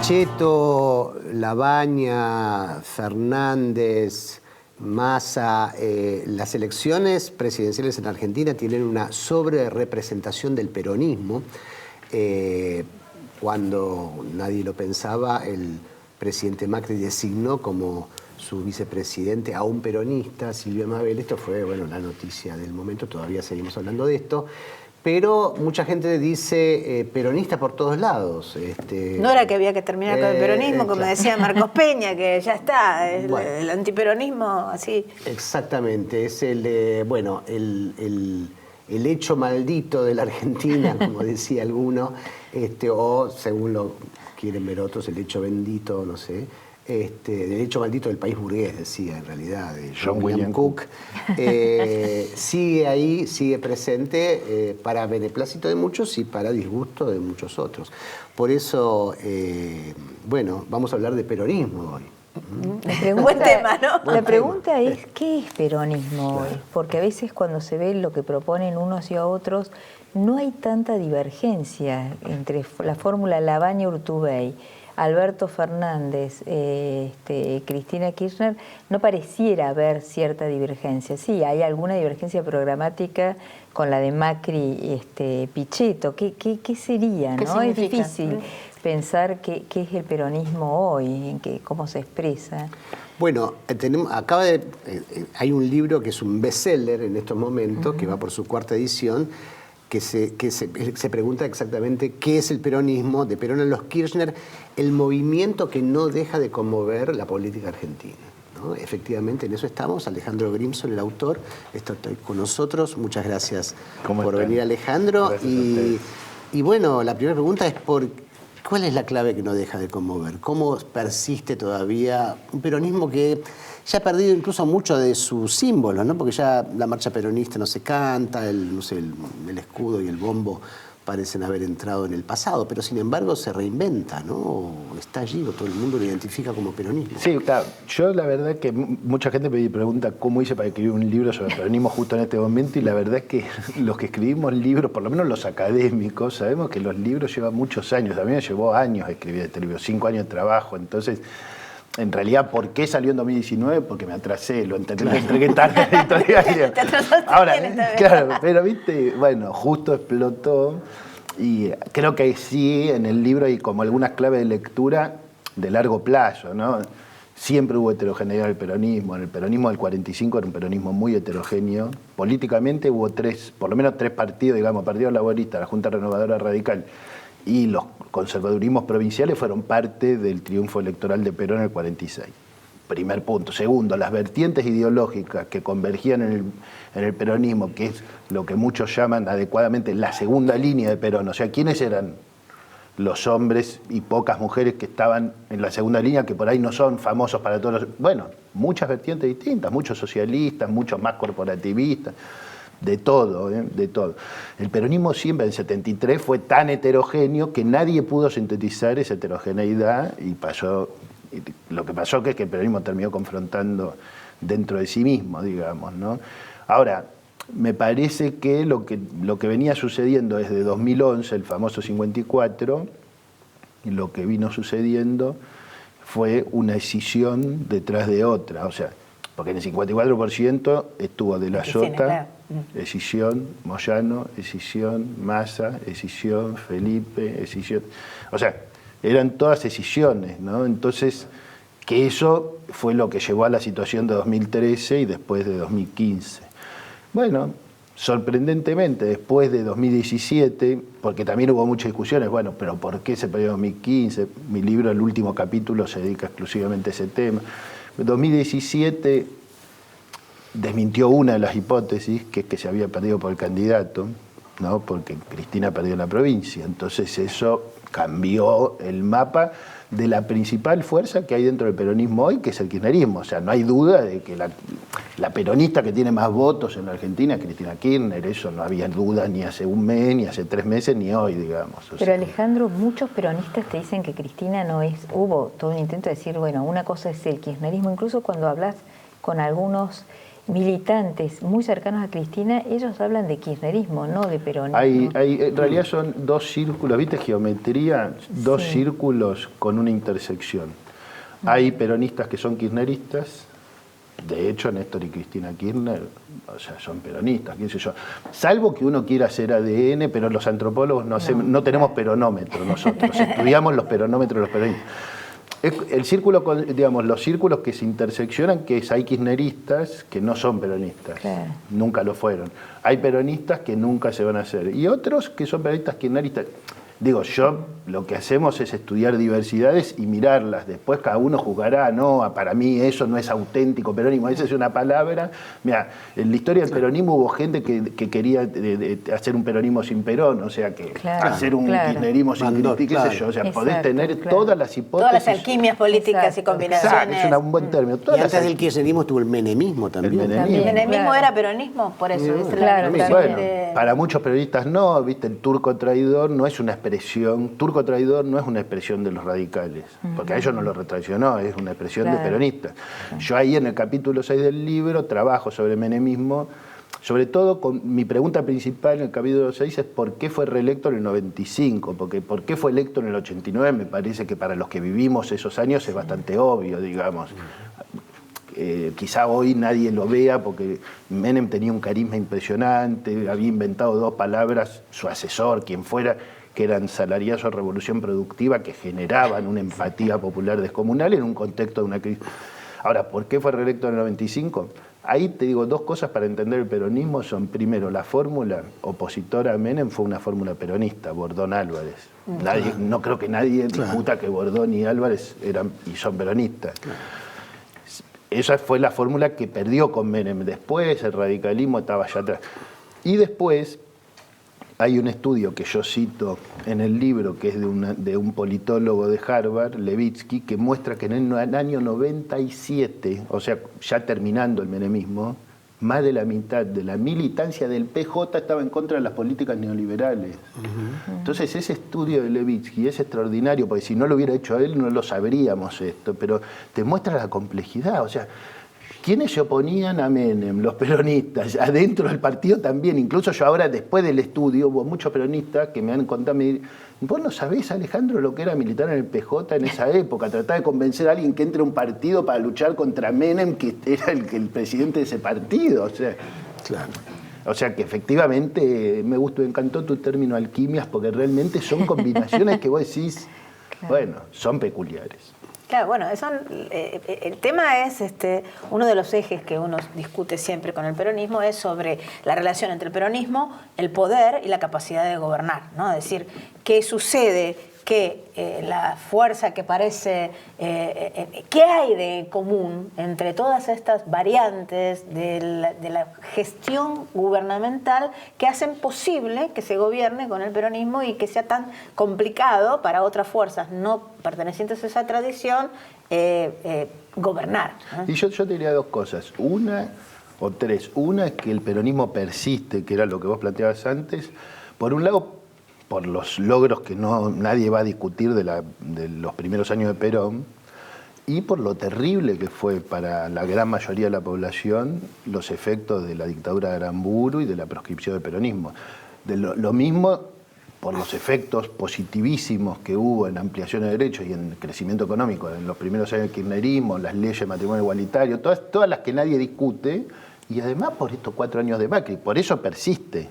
Pichetto, Labaña, Fernández, Massa, las elecciones presidenciales en Argentina tienen una sobrerepresentación del peronismo. Cuando nadie lo pensaba, el presidente Macri designó como su vicepresidente a un peronista, Silvio Mabel. Esto fue, bueno, la noticia del momento, todavía seguimos hablando de esto. Pero mucha gente dice peronista por todos lados. No era que había que terminar con el peronismo, como claro. decía Marcos Peña, que ya está, Bueno. el antiperonismo así. Exactamente, es el hecho maldito de la Argentina, como decía alguno, o según lo quieren ver otros, el hecho bendito, no sé. Del hecho maldito del país burgués, decía en realidad, de John William Cook. Sigue ahí, sigue presente para beneplácito de muchos y para disgusto de muchos otros. Por eso, bueno, vamos a hablar de peronismo hoy. Buen tema, ¿no? La pregunta es, ¿qué es peronismo hoy? Porque a veces cuando se ve lo que proponen unos y a otros, no hay tanta divergencia entre la fórmula Labaña-Urtubey, Alberto Fernández, Cristina Kirchner. No pareciera haber cierta divergencia. Sí, hay alguna divergencia programática con la de Macri, Pichetto. ¿Qué sería? ¿Qué ¿no? significa? Es difícil pensar qué es el peronismo hoy, cómo se expresa. Bueno, hay un libro que es un bestseller en estos momentos, que va por su 4ª edición, que se pregunta exactamente qué es el peronismo, de Perón a los Kirchner, el movimiento que no deja de conmover la política argentina, ¿no? Efectivamente, en eso estamos. Alejandro Grimson, el autor, está con nosotros. Muchas gracias por venir, Alejandro. Y bueno, la primera pregunta es ¿cuál es la clave que no deja de conmover? ¿Cómo persiste todavía un peronismo que ya ha perdido incluso mucho de sus símbolos, ¿no? Porque ya la marcha peronista no se canta, el escudo y el bombo parecen haber entrado en el pasado, pero sin embargo se reinventa, ¿no? Está allí, todo el mundo lo identifica como peronismo. Sí, claro. Yo la verdad que mucha gente me pregunta cómo hice para escribir un libro sobre el peronismo justo en este momento, y la verdad es que los que escribimos libros, por lo menos los académicos, sabemos que los libros llevan muchos años. A mí me llevó años escribir este libro, 5 años de trabajo. Entonces, en realidad, ¿por qué salió en 2019? Porque me atrasé, lo entregué tarde a la editorial. Te atrasaste. Ahora, bien esta vez. claro, pero viste, bueno, justo explotó. Y creo que sí, en el libro hay como algunas claves de lectura de largo plazo, ¿no? Siempre hubo heterogeneidad en el peronismo. En el peronismo del 45 era un peronismo muy heterogéneo. Políticamente hubo por lo menos tres partidos, digamos, Partido Laborista, la Junta Renovadora Radical y los conservadurismos provinciales fueron parte del triunfo electoral de Perón en el 46. Primer punto. Segundo, las vertientes ideológicas que convergían en el peronismo, que es lo que muchos llaman adecuadamente la segunda línea de Perón. O sea, ¿quiénes eran los hombres y pocas mujeres que estaban en la segunda línea, que por ahí no son famosos para todos los... Bueno, muchas vertientes distintas, muchos socialistas, muchos más corporativistas, de todo, de todo. El peronismo siempre en 73 fue tan heterogéneo que nadie pudo sintetizar esa heterogeneidad y lo que pasó que es que el peronismo terminó confrontando dentro de sí mismo, digamos, ¿no? Ahora, me parece que lo que venía sucediendo desde 2011, el famoso 54, y lo que vino sucediendo fue una escisión detrás de otra. O sea, porque en el 54% estuvo De la Sota, escisión, Moyano, escisión, Massa, escisión, Felipe, escisión. O sea, eran todas escisiones, ¿no? Entonces, que eso fue lo que llevó a la situación de 2013 y después de 2015. Bueno, sorprendentemente, después de 2017, porque también hubo muchas discusiones, bueno, pero ¿por qué se perdió 2015? Mi libro, el último capítulo, se dedica exclusivamente a ese tema. En 2017 desmintió una de las hipótesis, que es que se había perdido por el candidato, ¿no? Porque Cristina perdió en la provincia. Entonces eso cambió el mapa de la principal fuerza que hay dentro del peronismo hoy, que es el kirchnerismo. O sea, no hay duda de que la peronista que tiene más votos en la Argentina es Cristina Kirchner. Eso no había duda ni hace un mes, ni hace 3 meses, ni hoy, digamos. Pero Alejandro, muchos peronistas te dicen que Cristina no es... Hubo todo un intento de decir, bueno, una cosa es el kirchnerismo. Incluso cuando hablas con algunos militantes muy cercanos a Cristina, ellos hablan de kirchnerismo, no de peronismo. En realidad son 2 círculos, ¿viste? Geometría, 2 círculos con una intersección. Hay peronistas que son kirchneristas, de hecho Néstor y Cristina Kirchner, o sea, son peronistas, qué sé yo. Salvo que uno quiera hacer ADN, pero los antropólogos no tenemos peronómetro nosotros, estudiamos los peronómetros de los peronistas. El círculo, digamos, los círculos que se interseccionan, que hay kirchneristas que no son peronistas, claro. Nunca lo fueron. Hay peronistas que nunca se van a hacer. Y otros que son peronistas kirchneristas. Digo, lo que hacemos es estudiar diversidades y mirarlas. Después cada uno juzgará, no, para mí eso no es auténtico peronismo. Esa es una palabra. Mira, en la historia del peronismo hubo gente que quería hacer un peronismo sin Perón, o sea, que hacer un kirchnerismo sin Cristina, qué sé yo. O sea, podés tener todas las hipótesis. Todas las alquimias políticas y combinaciones. Exacto, es un buen término. Y antes del kirchnerismo estuvo el menemismo también. El menemismo era peronismo, por eso. Bueno, para muchos periodistas no, viste, el turco traidor no es una expresión, turco traidor no es una expresión de los radicales, porque a ellos no lo retraicionó, es una expresión de peronistas. Yo ahí en el capítulo 6 del libro trabajo sobre menemismo, sobre todo con mi pregunta principal en el capítulo 6 es ¿por qué fue reelecto en el 95? Porque ¿por qué fue electo en el 89? Me parece que para los que vivimos esos años es bastante obvio, digamos. Quizá hoy nadie lo vea porque Menem tenía un carisma impresionante, había inventado 2 palabras, su asesor, quien fuera, que eran salariazo o revolución productiva, que generaban una empatía popular descomunal en un contexto de una crisis. Ahora, ¿por qué fue reelecto en el 95? Ahí te digo 2 cosas para entender el peronismo son, primero, la fórmula opositora a Menem fue una fórmula peronista, Bordón Álvarez. No creo que nadie discuta que Bordón y Álvarez eran y son peronistas. Esa fue la fórmula que perdió con Menem. Después el radicalismo estaba allá atrás. Y después hay un estudio que yo cito en el libro, que es de un politólogo de Harvard, Levitsky, que muestra que en el año 97, o sea, ya terminando el menemismo, más de la mitad de la militancia del PJ estaba en contra de las políticas neoliberales. Entonces ese estudio de Levitsky es extraordinario, porque si no lo hubiera hecho él no lo sabríamos esto, pero te muestra la complejidad, o sea, ¿quiénes se oponían a Menem? Los peronistas, adentro del partido también. Incluso yo ahora, después del estudio, hubo muchos peronistas que me han contado, vos no sabés, Alejandro, lo que era militar en el PJ en esa época. Tratar de convencer a alguien que entre a un partido para luchar contra Menem, que era el presidente de ese partido. O sea, claro. O sea que efectivamente me encantó tu término alquimias, porque realmente son combinaciones que vos decís, bueno, son peculiares. Claro, bueno, el tema es, uno de los ejes que uno discute siempre con el peronismo es sobre la relación entre el peronismo, el poder y la capacidad de gobernar, ¿no? Es decir, ¿qué sucede? Que la fuerza que parece... ¿qué hay de común entre todas estas variantes de la gestión gubernamental que hacen posible que se gobierne con el peronismo y que sea tan complicado para otras fuerzas no pertenecientes a esa tradición gobernar, ¿no? Y yo te diría 2 cosas. Una o 3. Una es que el peronismo persiste, que era lo que vos planteabas antes. Por un lado, por los logros que nadie va a discutir de los primeros años de Perón, y por lo terrible que fue para la gran mayoría de la población los efectos de la dictadura de Aramburu y de la proscripción del peronismo. Lo mismo por los efectos positivísimos que hubo en ampliación de derechos y en crecimiento económico en los primeros años del kirchnerismo, las leyes de matrimonio igualitario, todas las que nadie discute, y además por estos 4 años de Macri, por eso persiste.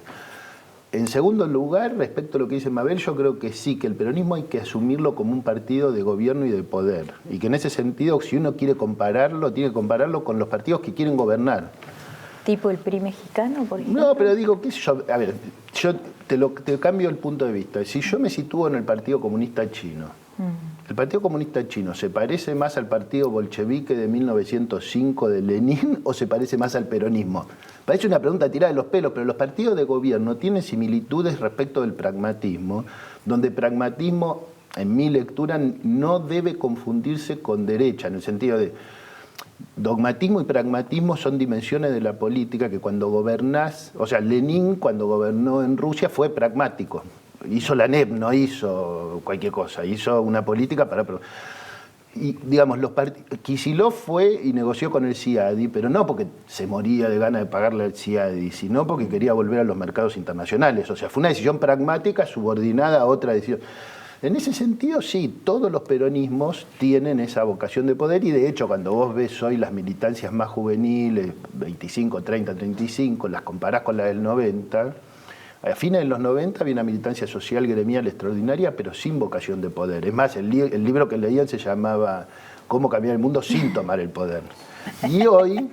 En segundo lugar, respecto a lo que dice Mabel, yo creo que sí, que el peronismo hay que asumirlo como un partido de gobierno y de poder. Y que en ese sentido, si uno quiere compararlo, tiene que compararlo con los partidos que quieren gobernar. ¿Tipo el PRI mexicano, por ejemplo? No, pero digo, qué sé yo, a ver, yo te cambio el punto de vista. Si yo me sitúo en el Partido Comunista Chino, ¿el Partido Comunista Chino se parece más al Partido Bolchevique de 1905 de Lenin o se parece más al peronismo? Parece una pregunta tirada de los pelos, pero los partidos de gobierno tienen similitudes respecto del pragmatismo, donde pragmatismo, en mi lectura, no debe confundirse con derecha, en el sentido de dogmatismo y pragmatismo son dimensiones de la política que cuando gobernás, o sea, Lenin cuando gobernó en Rusia fue pragmático. Hizo la NEP, no hizo cualquier cosa, hizo una política para... Y digamos, Kicillof fue y negoció con el CIADI, pero no porque se moría de ganas de pagarle al CIADI, sino porque quería volver a los mercados internacionales. O sea, fue una decisión pragmática subordinada a otra decisión. En ese sentido, sí, todos los peronismos tienen esa vocación de poder y de hecho cuando vos ves hoy las militancias más juveniles, 25, 30, 35, las comparás con las del 90, a fines de los 90 había una militancia social gremial extraordinaria, pero sin vocación de poder. Es más, el libro que leían se llamaba Cómo cambiar el mundo sin tomar el poder. Y hoy,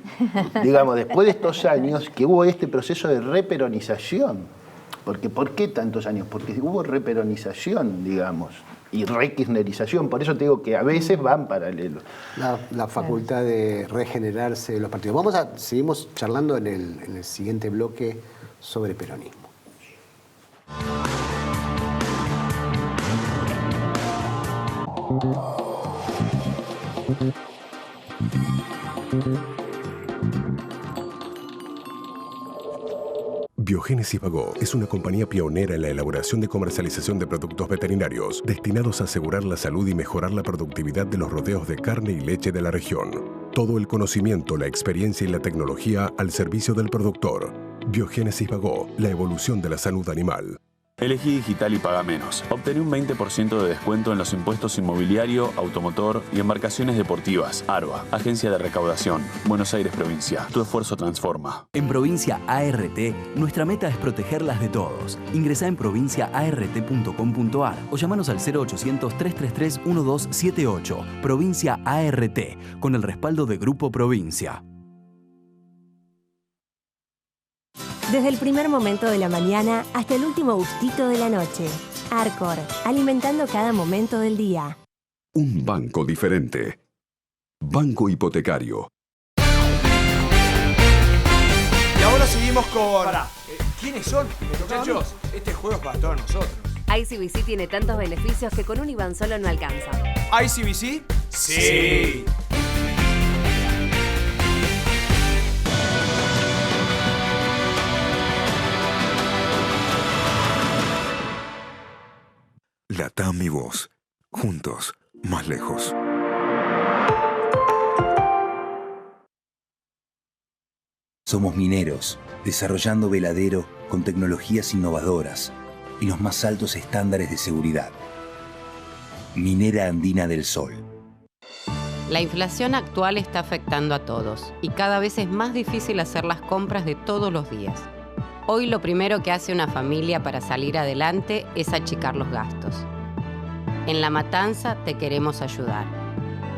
digamos, después de estos años, que hubo este proceso de reperonización. Porque, ¿por qué tantos años? Porque hubo reperonización, digamos, y rekirchnerización. Por eso te digo que a veces van paralelos. La facultad de regenerarse de los partidos. Seguimos charlando en el siguiente bloque sobre peronismo. Biogénesis Bagó es una compañía pionera en la elaboración y comercialización de productos veterinarios destinados a asegurar la salud y mejorar la productividad de los rodeos de carne y leche de la región. Todo el conocimiento, la experiencia y la tecnología al servicio del productor. Biogénesis Bagó, la evolución de la salud animal. Elegí digital y paga menos. Obtené un 20% de descuento en los impuestos inmobiliario, automotor y embarcaciones deportivas. ARBA, Agencia de Recaudación, Buenos Aires Provincia. Tu esfuerzo transforma. En Provincia ART, nuestra meta es protegerlas de todos. Ingresá en provinciaart.com.ar o llamanos al 0800-333-1278. Provincia ART, con el respaldo de Grupo Provincia. Desde el primer momento de la mañana hasta el último gustito de la noche. Arcor, alimentando cada momento del día. Un banco diferente. Banco Hipotecario. Y ahora seguimos con... ¿Quiénes son? Muchachos, este juego es para todos nosotros. ICBC tiene tantos beneficios que con un IBAN solo no alcanza. ¿ICBC? Sí. Latam y vos, juntos, más lejos. Somos mineros, desarrollando Veladero con tecnologías innovadoras y los más altos estándares de seguridad. Minera Andina del Sol. La inflación actual está afectando a todos y cada vez es más difícil hacer las compras de todos los días. Hoy lo primero que hace una familia para salir adelante es achicar los gastos. En La Matanza te queremos ayudar.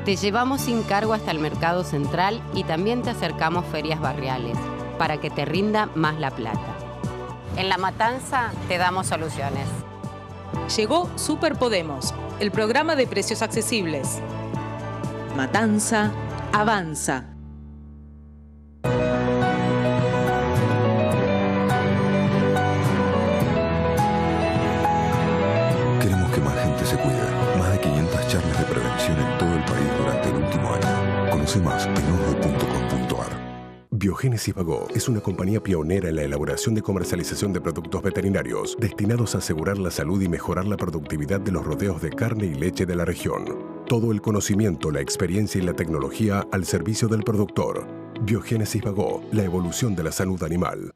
Te llevamos sin cargo hasta el mercado central y también te acercamos ferias barriales para que te rinda más la plata. En La Matanza te damos soluciones. Llegó Super Podemos, el programa de precios accesibles. Matanza avanza. Queremos que más gente se cuide. Más de 500 charlas de prevención en todo el país durante el último año. Conoce más en osdo.com.ar. Biogénesis Bagó es una compañía pionera en la elaboración y comercialización de productos veterinarios destinados a asegurar la salud y mejorar la productividad de los rodeos de carne y leche de la región. Todo el conocimiento, la experiencia y la tecnología al servicio del productor. Biogénesis Bagó, la evolución de la salud animal.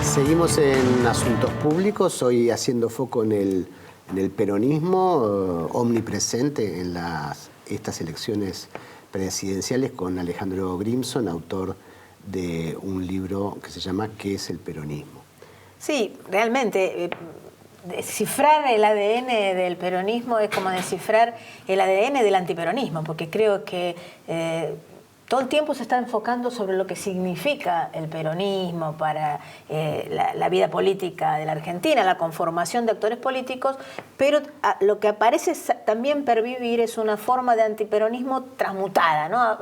Seguimos en Asuntos Públicos, hoy haciendo foco en el peronismo omnipresente en estas elecciones presidenciales con Alejandro Grimson, autor de un libro que se llama ¿Qué es el peronismo? Sí, realmente. Descifrar el ADN del peronismo es como descifrar el ADN del antiperonismo, porque creo que todo el tiempo se está enfocando sobre lo que significa el peronismo para la vida política de la Argentina, la conformación de actores políticos, pero lo que aparece también pervivir es una forma de antiperonismo transmutada, ¿no?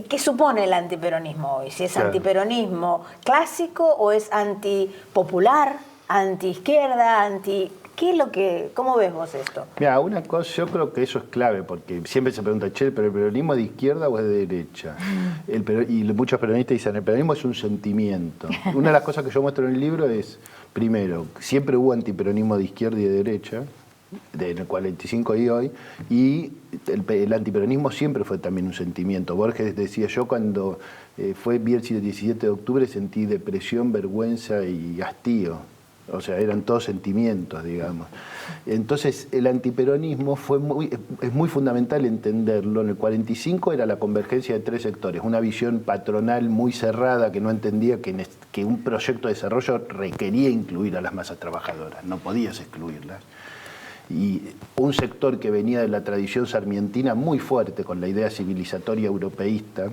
¿Qué supone el antiperonismo hoy? Si es antiperonismo clásico o es antipopular, anti-izquierda, ¿qué es lo que, cómo ves vos esto? Mira, una cosa, yo creo que eso es clave, porque siempre se pregunta, che, ¿pero el peronismo es de izquierda o es de derecha? Y muchos peronistas dicen, el peronismo es un sentimiento. Una de las cosas que yo muestro en el libro es, primero, siempre hubo antiperonismo de izquierda y de derecha, en el 45 y hoy, y el antiperonismo siempre fue también un sentimiento. Borges decía, yo cuando fue Bielsi el 17 de octubre sentí depresión, vergüenza y hastío. O sea, eran todos sentimientos, digamos. Entonces, el antiperonismo es muy fundamental entenderlo. En el 45 era la convergencia de tres sectores. Una visión patronal muy cerrada que no entendía que un proyecto de desarrollo requería incluir a las masas trabajadoras. No podías excluirlas. Y un sector que venía de la tradición sarmientina muy fuerte, con la idea civilizatoria europeísta,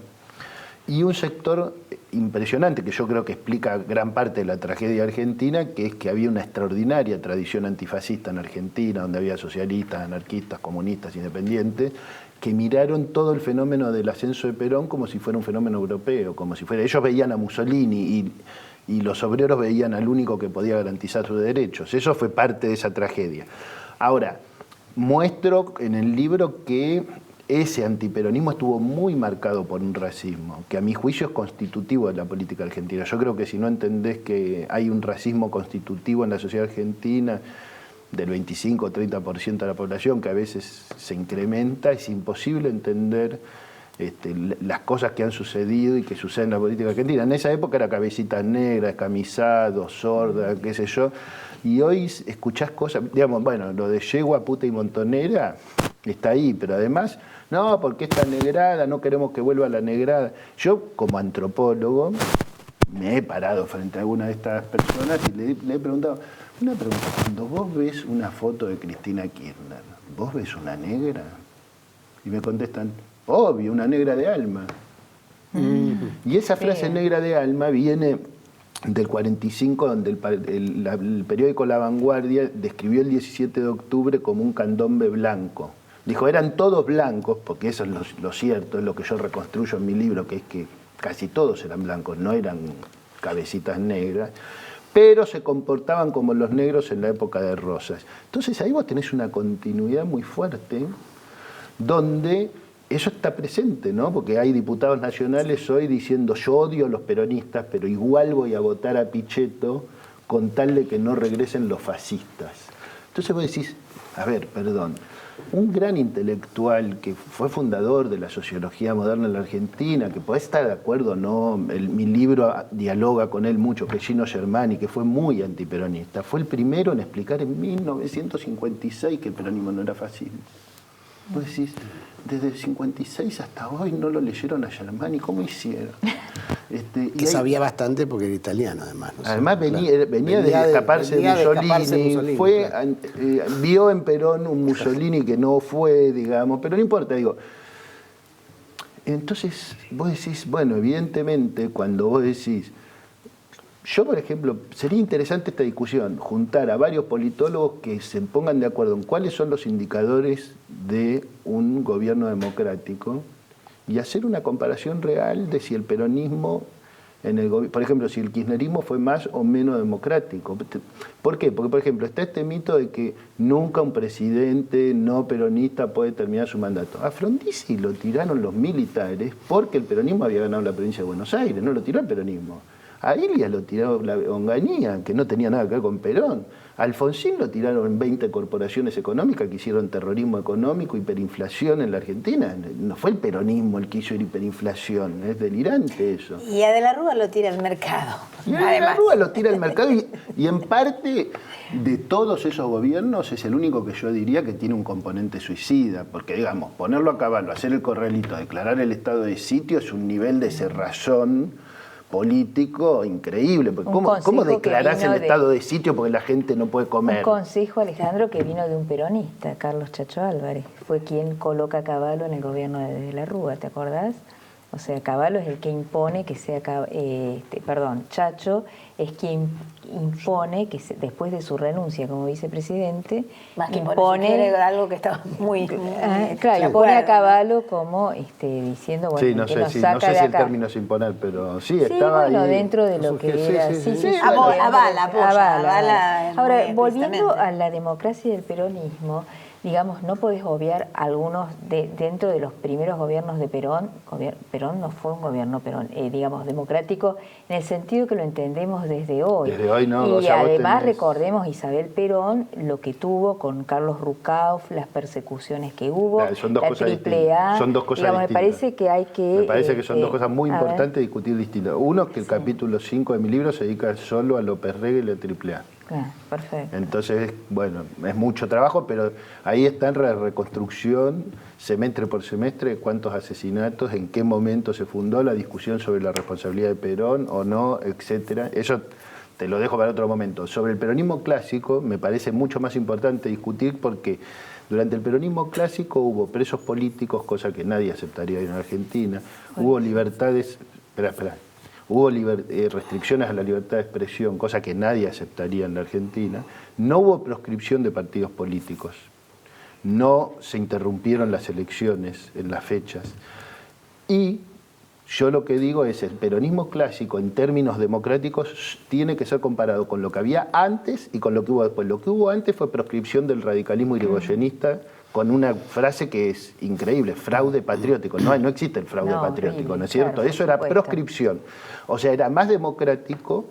y un sector impresionante que yo creo que explica gran parte de la tragedia argentina, que es que había una extraordinaria tradición antifascista en Argentina, donde había socialistas, anarquistas, comunistas, independientes, que miraron todo el fenómeno del ascenso de Perón como si fuera un fenómeno europeo, como si fuera... Ellos veían a Mussolini y los obreros veían al único que podía garantizar sus derechos. Eso fue parte de esa tragedia. Ahora, muestro en el libro que ese antiperonismo estuvo muy marcado por un racismo, que a mi juicio es constitutivo de la política argentina. Yo creo que si no entendés que hay un racismo constitutivo en la sociedad argentina del 25 o 30% de la población, que a veces se incrementa, es imposible entender las cosas que han sucedido y que suceden en la política argentina. En esa época era cabecitas negras, camisados, sorda, qué sé yo, y hoy escuchás cosas, digamos, bueno, lo de yegua, puta y montonera está ahí, pero además, no, porque esta negrada, no queremos que vuelva la negrada. Yo, como antropólogo, me he parado frente a alguna de estas personas y le he preguntado, una pregunta, cuando vos ves una foto de Cristina Kirchner, ¿vos ves una negra? Y me contestan, obvio, una negra de alma. Y esa frase negra de alma viene del 45, donde el periódico La Vanguardia describió el 17 de octubre como un candombe blanco. Dijo, eran todos blancos, porque eso es lo cierto, es lo que yo reconstruyo en mi libro, que es que casi todos eran blancos, no eran cabecitas negras, pero se comportaban como los negros en la época de Rosas. Entonces ahí vos tenés una continuidad muy fuerte, donde eso está presente, ¿no? Porque hay diputados nacionales hoy diciendo, yo odio a los peronistas, pero igual voy a votar a Pichetto con tal de que no regresen los fascistas. Entonces vos decís, a ver, perdón, un gran intelectual que fue fundador de la sociología moderna en la Argentina, que podés estar de acuerdo o no, mi libro dialoga con él mucho, que es Gino Germani, que fue muy antiperonista, fue el primero en explicar en 1956 que el peronismo no era fascismo. Vos decís, desde el 56 hasta hoy no lo leyeron a Germani, ¿cómo hicieron? Que sabía bastante porque era italiano, además. ¿no? Además venía de escaparse de Mussolini, vio en Perón un Mussolini que no fue, digamos, pero no importa, digo. Entonces vos decís, bueno, evidentemente cuando vos decís, yo, por ejemplo, sería interesante esta discusión, juntar a varios politólogos que se pongan de acuerdo en cuáles son los indicadores de un gobierno democrático y hacer una comparación real de si el peronismo, por ejemplo, si el kirchnerismo fue más o menos democrático. ¿Por qué? Porque, por ejemplo, está este mito de que nunca un presidente no peronista puede terminar su mandato. A Frondizi lo tiraron los militares porque el peronismo había ganado la provincia de Buenos Aires, no lo tiró el peronismo. A Ilias lo tiró la Onganía, que no tenía nada que ver con Perón. A Alfonsín lo tiraron 20 corporaciones económicas que hicieron terrorismo económico, hiperinflación en la Argentina. No fue el peronismo el que hizo hiperinflación, es delirante eso. Y a De la Rúa lo tira el mercado. Y a De la Rúa lo tira el mercado y en parte de todos esos gobiernos es el único que yo diría que tiene un componente suicida, porque digamos, ponerlo a caballo, hacer el corralito, declarar el estado de sitio es un nivel de cerrazón. político increíble. Porque ¿cómo declarás el estado de sitio porque la gente no puede comer? Un consejo, Alejandro, que vino de un peronista, Carlos Chacho Álvarez. Fue quien coloca a Cavallo en el gobierno de la Rúa, ¿te acordás? O sea, Cavallo es el que impone que sea... Chacho es quien impone que después de su renuncia como vicepresidente... Más que impone algo que estaba muy claro, impone a Cavallo como diciendo... Bueno, sí, no sé si el término es imponer, pero sí, estaba bueno, ahí. dentro de lo que era... Avala. Ahora, volviendo a la democracia y el peronismo... Digamos, no podés obviar algunos dentro de los primeros gobiernos de Perón. Perón no fue un gobierno digamos, democrático en el sentido que lo entendemos desde hoy. Desde hoy no. Y además recordemos Isabel Perón, lo que tuvo con Carlos Rucauf, las persecuciones que hubo, claro, son dos cosas AAA. Son dos cosas digamos, distintas. Me parece que hay que... Me parece que son dos cosas muy importantes de discutir distintas. Uno, que el capítulo 5 de mi libro se dedica solo a López Rega y la AAA. Perfecto. Entonces, bueno, es mucho trabajo, pero ahí está en la reconstrucción, semestre por semestre, cuántos asesinatos, en qué momento se fundó, la discusión sobre la responsabilidad de Perón o no, etcétera. Eso te lo dejo para otro momento. Sobre el peronismo clásico me parece mucho más importante discutir porque durante el peronismo clásico hubo presos políticos, cosa que nadie aceptaría en Argentina, hubo libertades... Hubo restricciones a la libertad de expresión, cosa que nadie aceptaría en la Argentina. No hubo proscripción de partidos políticos. No se interrumpieron las elecciones en las fechas. Y yo lo que digo es el peronismo clásico en términos democráticos tiene que ser comparado con lo que había antes y con lo que hubo después. Lo que hubo antes fue proscripción del radicalismo irigoyenista con una frase que es increíble, fraude patriótico. No existe el fraude patriótico, ¿no es cierto? Claro, eso era proscripción. O sea, era más democrático,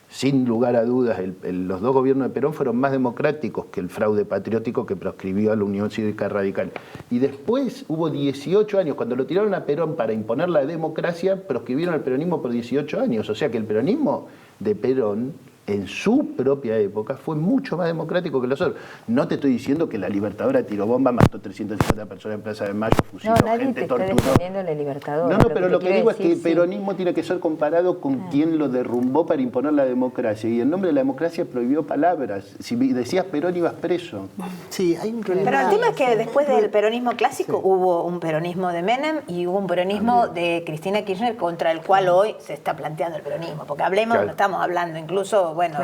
sin lugar a dudas, los dos gobiernos de Perón fueron más democráticos que el fraude patriótico que proscribió a la Unión Cívica Radical. Y después hubo 18 años, cuando lo tiraron a Perón para imponer la democracia, proscribieron al peronismo por 18 años. O sea que el peronismo de Perón, en su propia época, fue mucho más democrático que los otros. No te estoy diciendo que la Libertadora tiró bomba, mató 350 personas en Plaza de Mayo, fusiló gente, torturó. No, nadie te está defendiendo la Libertadora. No, pero lo que digo es que el peronismo tiene que ser comparado con quien lo derrumbó para imponer la democracia. Y en nombre de la democracia prohibió palabras. Si decías Perón, ibas preso. Sí, hay un problema. Pero el tema es que después del peronismo clásico hubo un peronismo de Menem y hubo un peronismo de Cristina Kirchner contra el cual hoy se está planteando el peronismo. Porque hablemos, no estamos hablando incluso... Bueno,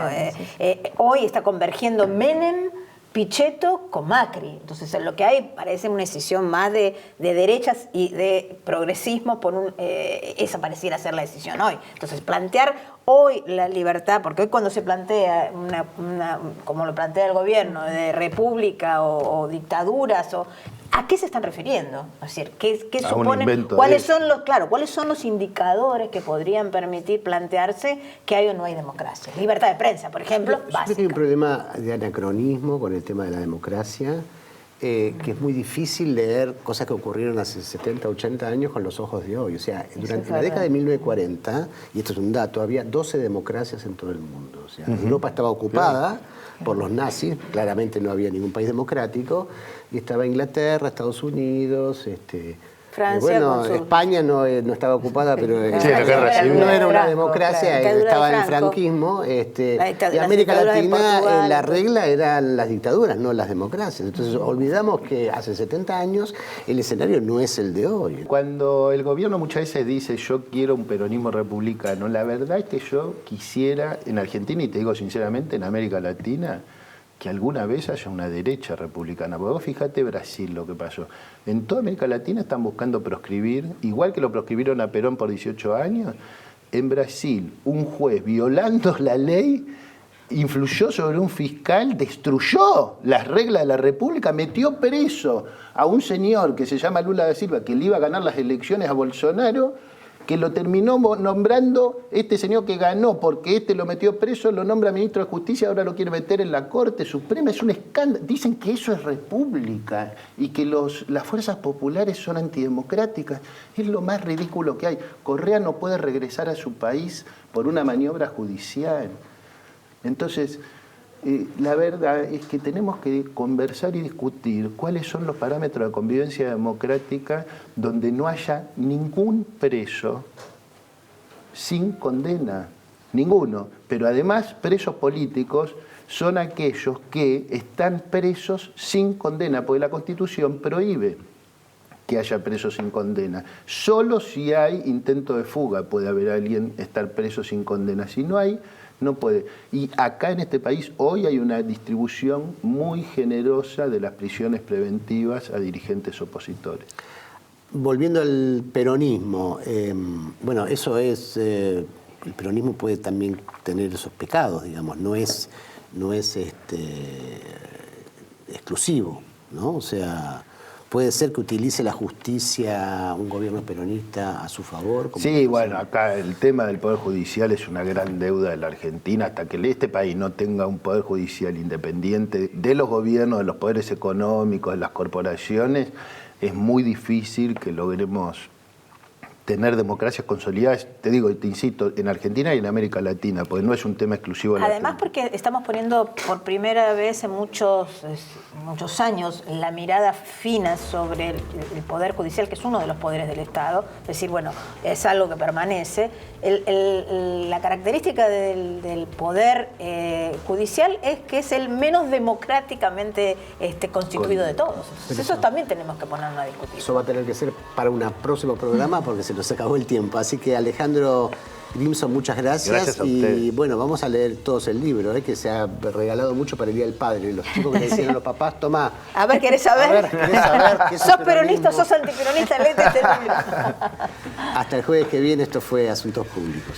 hoy está convergiendo Menem, Pichetto con Macri. Entonces, lo que hay parece una decisión más de derechas y de progresismo esa pareciera ser la decisión hoy. Entonces, plantear hoy la libertad, porque hoy cuando se plantea como lo plantea el gobierno, de república o dictaduras ¿a qué se están refiriendo? Es decir, ¿qué suponen? ¿Cuáles son los indicadores que podrían permitir plantearse que hay o no hay democracia? Libertad de prensa, por ejemplo, básica. Yo creo que hay un problema de anacronismo con el tema de la democracia, que es muy difícil leer cosas que ocurrieron hace 70, 80 años con los ojos de hoy. O sea, durante la década de 1940, y esto es un dato, había 12 democracias en todo el mundo. O sea, Europa estaba ocupada por los nazis, claramente no había ningún país democrático, y estaba Inglaterra, Estados Unidos, Francia, bueno, España no estaba ocupada, pero no era una democracia, claro. Estaba en el franquismo. Y América Latina, la regla eran las dictaduras, no las democracias. Entonces olvidamos que hace 70 años el escenario no es el de hoy. Cuando el gobierno muchas veces dice yo quiero un peronismo republicano, la verdad es que yo quisiera en Argentina, y te digo sinceramente, en América Latina, que alguna vez haya una derecha republicana. Porque vos fíjate Brasil lo que pasó. En toda América Latina están buscando proscribir, igual que lo proscribieron a Perón por 18 años, en Brasil un juez violando la ley influyó sobre un fiscal, destruyó las reglas de la República, metió preso a un señor que se llama Lula da Silva, que le iba a ganar las elecciones a Bolsonaro, que lo terminó nombrando, este señor que ganó porque lo metió preso, lo nombra ministro de Justicia, ahora lo quiere meter en la Corte Suprema, es un escándalo. Dicen que eso es república y que las fuerzas populares son antidemocráticas. Es lo más ridículo que hay. Correa no puede regresar a su país por una maniobra judicial. Entonces, la verdad es que tenemos que conversar y discutir cuáles son los parámetros de convivencia democrática donde no haya ningún preso sin condena, ninguno. Pero además, presos políticos son aquellos que están presos sin condena, porque la Constitución prohíbe que haya presos sin condena. Solo si hay intento de fuga puede haber alguien estar preso sin condena. Si no hay, no puede. Y acá en este país hoy hay una distribución muy generosa de las prisiones preventivas a dirigentes opositores. Volviendo al peronismo, bueno, eso es, el peronismo puede también tener esos pecados, digamos, no es exclusivo, ¿no? O sea, puede ser que utilice la justicia un gobierno peronista a su favor. Sí, bueno, acá el tema del Poder Judicial es una gran deuda de la Argentina. Hasta que este país no tenga un Poder Judicial independiente de los gobiernos, de los poderes económicos, de las corporaciones, es muy difícil que logremos tener democracias consolidadas, te digo, te insisto, en Argentina y en América Latina, porque no es un tema exclusivo de la Además, porque estamos poniendo por primera vez en muchos años la mirada fina sobre el Poder Judicial, que es uno de los poderes del Estado, es decir, bueno, es algo que permanece. La característica del Poder Judicial es que es el menos democráticamente constituido de todos. Entonces, eso también tenemos que ponernos a discutir. Eso va a tener que ser para un próximo programa, porque se nos acabó el tiempo. Así que, Alejandro Grimson, muchas gracias. Gracias a ustedes. Y bueno, vamos a leer todos el libro, que se ha regalado mucho para el Día del Padre. Los chicos que le decían a los papás, tomá. A ver, ¿querés saber? ¿Qué es ¿Sos peronista, sos antiperonista? Léete este libro. Hasta el jueves que viene, esto fue Asuntos Públicos.